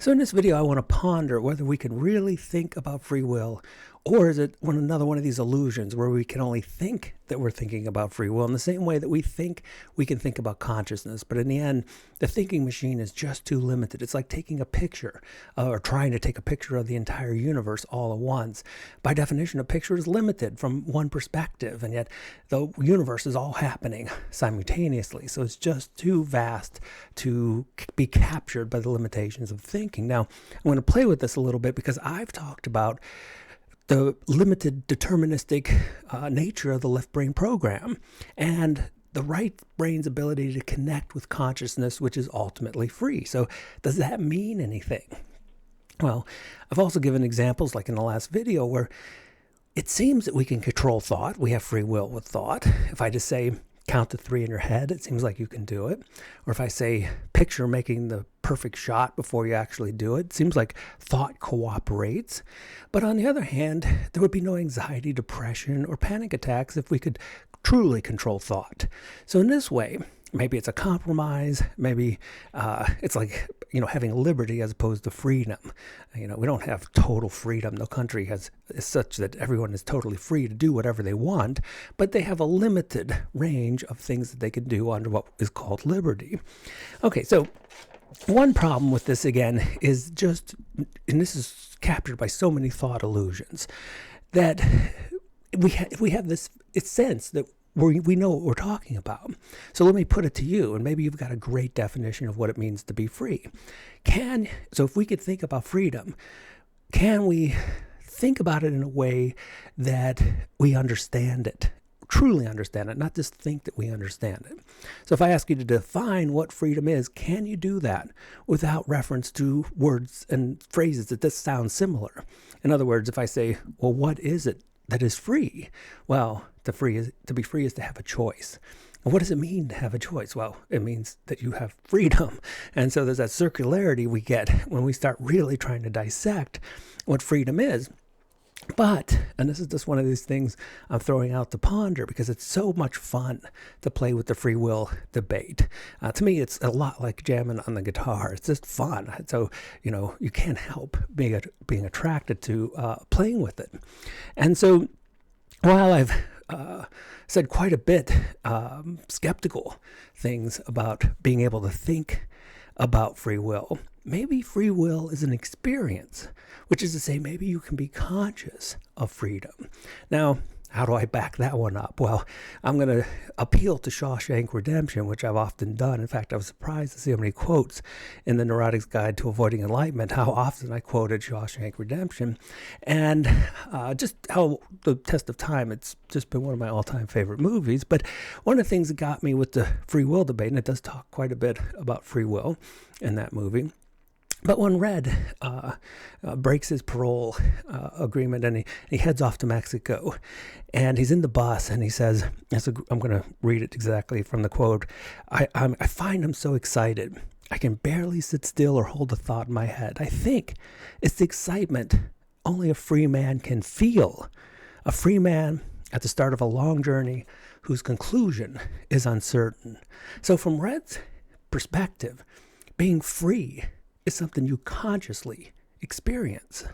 So in this video, I want to ponder whether we can really think about free will, or is it another one of these illusions where we can only think that we're thinking about free will in the same way that we think we can think about consciousness. But in the end, the thinking machine is just too limited. It's like taking a picture or trying to take a picture of the entire universe all at once. By definition, a picture is limited from one perspective, and yet the universe is all happening simultaneously. So it's just too vast to be captured by the limitations of thinking. Now, I'm going to play with this a little bit because I've talked about the limited deterministic nature of the left brain program and the right brain's ability to connect with consciousness, which is ultimately free. So does that mean anything? Well, I've also given examples like in the last video where it seems that we can control thought. We have free will with thought. If I just say, count to 3 in your head, it seems like you can do it. Or if I say, picture making the perfect shot before you actually do it, it seems like thought cooperates. But on the other hand, there would be no anxiety, depression, or panic attacks if we could truly control thought. So in this way, maybe it's a compromise. Maybe it's like, having liberty as opposed to freedom. We don't have total freedom. No country is such that everyone is totally free to do whatever they want, but they have a limited range of things that they can do under what is called liberty. Okay, so one problem with this, again, is just, and this is captured by so many thought illusions, that we have this sense that we know what we're talking about. So let me put it to you, and maybe you've got a great definition of what it means to be free. So if we could think about freedom, can we think about it in a way that we understand it, truly understand it, not just think that we understand it? So if I ask you to define what freedom is, can you do that without reference to words and phrases that just sound similar? In other words, if I say, well, what is it that is free? Well, to be free is to have a choice. And what does it mean to have a choice? Well, it means that you have freedom. And so there's that circularity we get when we start really trying to dissect what freedom is. But, and this is just one of these things I'm throwing out to ponder because it's so much fun to play with the free will debate. To me, it's a lot like jamming on the guitar. It's just fun. So, you can't help being attracted to playing with it. And so while I've said quite a bit skeptical things about being able to think about free will, maybe free will is an experience, which is to say maybe you can be conscious of freedom. Now, how do I back that one up? Well, I'm going to appeal to Shawshank Redemption, which I've often done. In fact, I was surprised to see how many quotes in the Neurotic's Guide to Avoiding Enlightenment, how often I quoted Shawshank Redemption, and just how the test of time, it's just been one of my all-time favorite movies. But one of the things that got me with the free will debate, and it does talk quite a bit about free will in that movie, but when Red breaks his parole agreement and he heads off to Mexico, and he's in the bus and he says, I'm going to read it exactly from the quote, I find him so excited. I can barely sit still or hold a thought in my head. I think it's the excitement only a free man can feel. A free man at the start of a long journey whose conclusion is uncertain. So from Red's perspective, being free is something you consciously experience.